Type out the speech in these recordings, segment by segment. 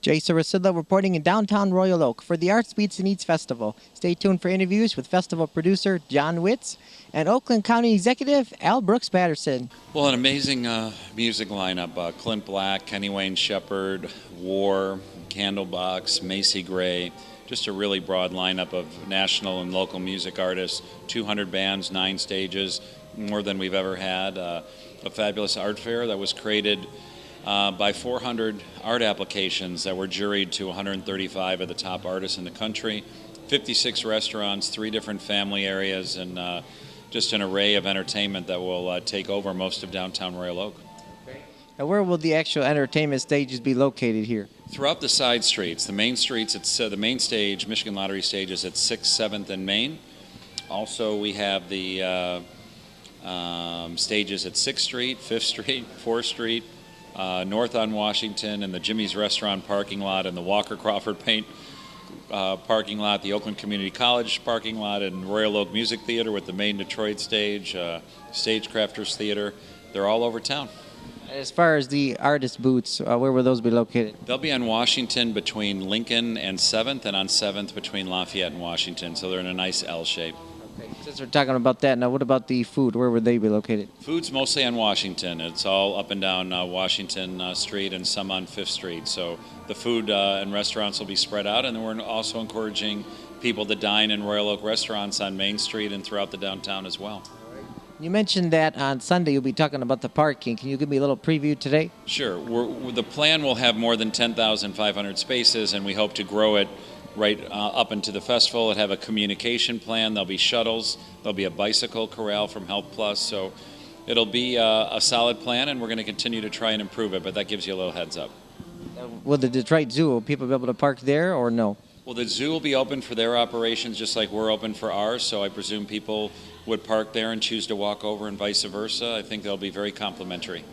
Jason Rzucidlo reporting in downtown Royal Oak for the Arts, Beats, and Eats Festival. Stay tuned for interviews with festival producer Jon Witz and Oakland County Executive L. Patterson. Well, an amazing music lineup. Clint Black, Kenny Wayne Shepherd, War, Candlebox, Macy Gray. Just a really broad lineup of national and local music artists. 200 bands, 9 stages, more than we've ever had. A fabulous art fair that was created by 400 art applications that were juried to 135 of the top artists in the country, 56 restaurants, 3 different family areas, and just an array of entertainment that will take over most of downtown Royal Oak. Now, where will the actual entertainment stages be located here? Throughout the side streets. The main streets, it's the main stage, Michigan Lottery stage, is at 6th, 7th, and Main. Also, we have the stages at 6th Street, 5th Street, 4th Street, north on Washington, and the Jimmy's Restaurant parking lot, and the Walker Crawford Paint parking lot, the Oakland Community College parking lot, and Royal Oak Music Theater with the main Detroit stage, Stagecrafters Theater. They're all over town. As far as the artist booths, where will those be located? They'll be on Washington between Lincoln and 7th, and on 7th between Lafayette and Washington, so they're in a nice L shape. Okay. Since we're talking about that, now what about the food? Where would they be located? Food's mostly on Washington. It's all up and down Washington Street and some on 5th Street. So the food and restaurants will be spread out, and then we're also encouraging people to dine in Royal Oak restaurants on Main Street and throughout the downtown as well. You mentioned that on Sunday you'll be talking about the parking. Can you give me a little preview today? Sure. The plan will have more than 10,500 spaces, and we hope to grow it right up into the festival. It'll have a communication plan. There'll be shuttles. There'll be a bicycle corral from Health Plus. So it'll be a solid plan, and we're going to continue to try and improve it, but that gives you a little heads up. Will the Detroit Zoo, will people be able to park there or no? Well, the zoo will be open for their operations just like we're open for ours, so I presume people would park there and choose to walk over and vice versa. I think they'll be very complimentary.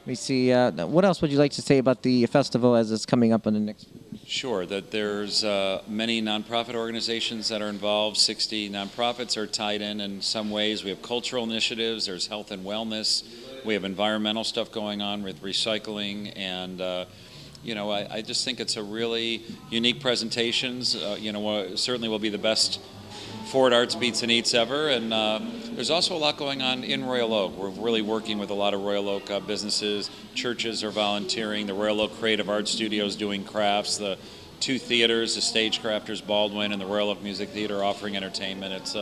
Let me see. What else would you like to say about the festival as it's coming up on the next? Sure, that there's many nonprofit organizations that are involved. 60 nonprofits are tied in some ways. We have cultural initiatives. There's health and wellness. We have environmental stuff going on with recycling, and I just think it's a really unique presentations. Certainly will be the best Ford Arts, Beats, and Eats ever, and there's also a lot going on in Royal Oak. We're really working with a lot of Royal Oak businesses. Churches are volunteering. The Royal Oak Creative Arts Studio is doing crafts. The 2 theaters, the Stagecrafters Baldwin and the Royal Oak Music Theater, are offering entertainment. It's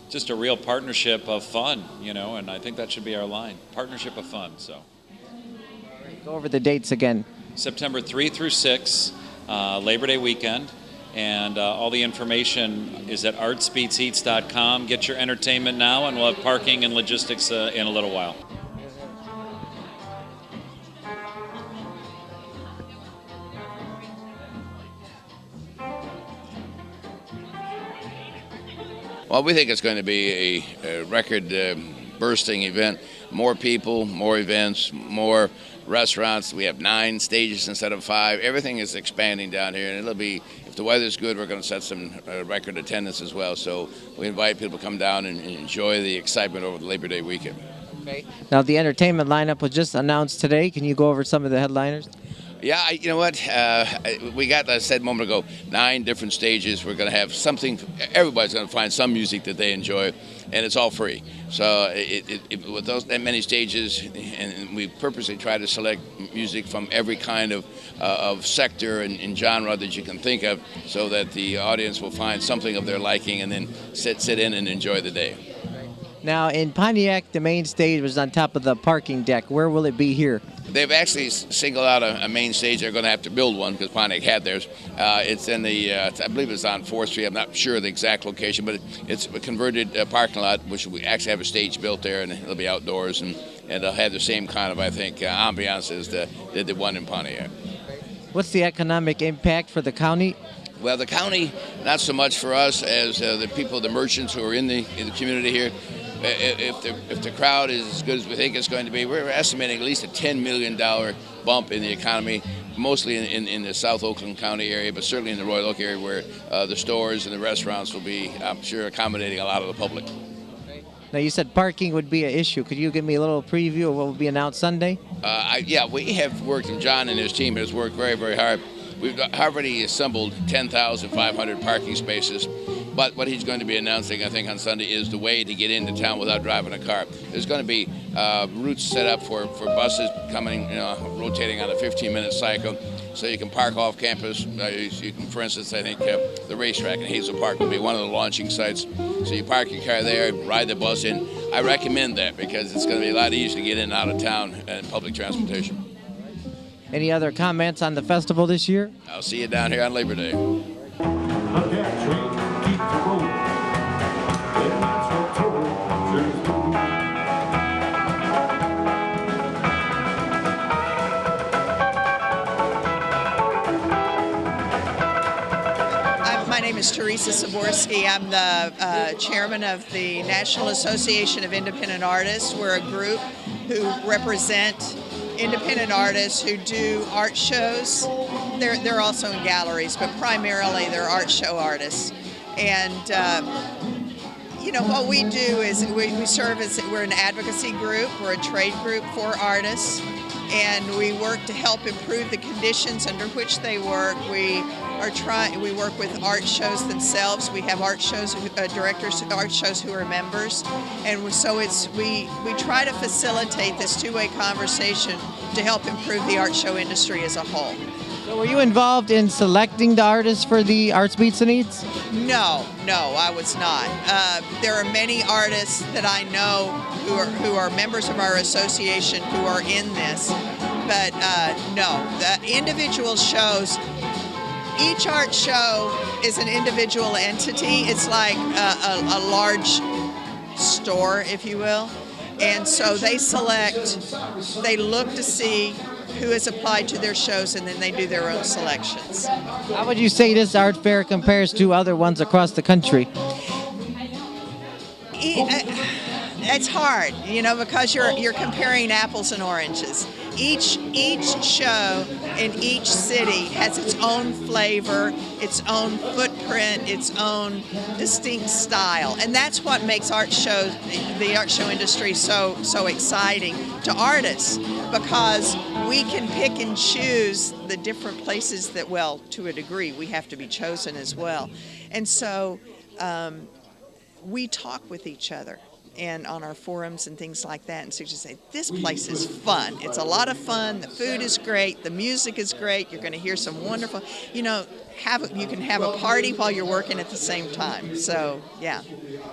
just a real partnership of fun, and I think that should be our line. Partnership of fun. So Go over the dates again. September 3 through 6, Labor Day weekend. And all the information is at artsbeatseats.com. Get your entertainment now, and we'll have parking and logistics in a little while. Well, we think it's going to be a record-bursting event. More people, more events, more restaurants. We have 9 stages instead of 5. Everything is expanding down here, and it'll be, if the weather's good, we're going to set some record attendance as well. So we invite people to come down and enjoy the excitement over the Labor Day weekend. Okay. Now, the entertainment lineup was just announced today. Can you go over some of the headliners? Yeah, you know what? We got, as I said a moment ago, 9 different stages. We're going to have something. Everybody's going to find some music that they enjoy, and it's all free. So with that many stages, and we purposely try to select music from every kind of sector and genre that you can think of, so that the audience will find something of their liking and then sit in and enjoy the day. Now, in Pontiac, the main stage was on top of the parking deck. Where will it be here? They've actually singled out a main stage. They're going to have to build one because Pontiac had theirs. It's in I believe it's on 4th Street. I'm not sure of the exact location, but it's a converted parking lot, which we actually have a stage built there, and it'll be outdoors, and it'll have the same kind of, I think, ambiance as the one in Pontiac. What's the economic impact for the county? Well, the county, not so much for us as the people, the merchants who are in the community here. If the crowd is as good as we think it's going to be, we're estimating at least a $10 million bump in the economy, mostly in the South Oakland County area, but certainly in the Royal Oak area, where the stores and the restaurants will be, I'm sure, accommodating a lot of the public. Now, you said parking would be an issue. Could you give me a little preview of what will be announced Sunday? Yeah, we have worked, and John and his team has worked very, very hard. We've already assembled 10,500 parking spaces, but what he's going to be announcing, I think, on Sunday is the way to get into town without driving a car. There's going to be routes set up for buses coming, rotating on a 15-minute cycle, so you can park off campus. You can, for instance, I think the racetrack in Hazel Park will be one of the launching sites. So you park your car there, ride the bus in. I recommend that because it's going to be a lot easier to get in and out of town and public transportation. Any other comments on the festival this year? I'll see you down here on Labor Day. My name is Teresa Saborsky. I'm the chairman of the National Association of Independent Artists. We're a group who represent independent artists who do art shows. They're also in galleries, but primarily they're art show artists. And what we do is we serve as, we're an advocacy group, we're a trade group for artists, and we work to help improve the conditions under which they work. We work with art shows themselves. We have art shows directors, art shows who are members, and we try to facilitate this two-way conversation to help improve the art show industry as a whole. So were you involved in selecting the artists for the Arts Beats and Eats? No, I was not. There are many artists that I know who are members of our association who are in this, but no. The individual shows, each art show is an individual entity. It's like a large store, if you will. And so they look to see who has applied to their shows, and then they do their own selections. How would you say this art fair compares to other ones across the country? It's hard, because you're comparing apples and oranges. Each show in each city has its own flavor, its own footprint, its own distinct style, and that's what makes the art show industry so exciting to artists, because we can pick and choose the different places that, well, to a degree, we have to be chosen as well, and so we talk with each other and on our forums and things like that, and so just say, this place is fun. It's a lot of fun. The food is great. The music is great. You're going to hear some wonderful, you can have a party while you're working at the same time. So, yeah.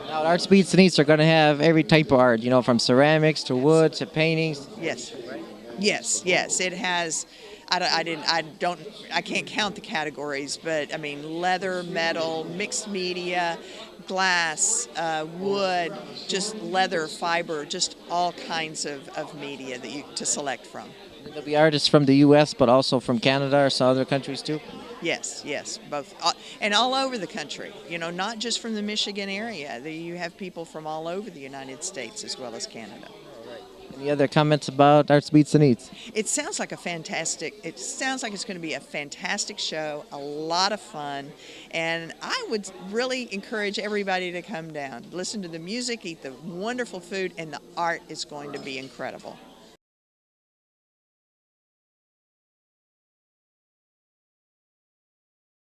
Now, Arts Beats and Eats are going to have every type of art, from ceramics to wood to paintings. Yes. Yes. It has. I can't count the categories, but I mean, leather, metal, mixed media, glass, wood, just leather, fiber, just all kinds of media to select from. There'll be artists from the U.S., but also from Canada or some other countries too? Yes, both. And all over the country, not just from the Michigan area. You have people from all over the United States as well as Canada. Any other comments about Arts Beats and Eats? It sounds like it's going to be a fantastic show, a lot of fun, and I would really encourage everybody to come down, listen to the music, eat the wonderful food, and the art is going to be incredible.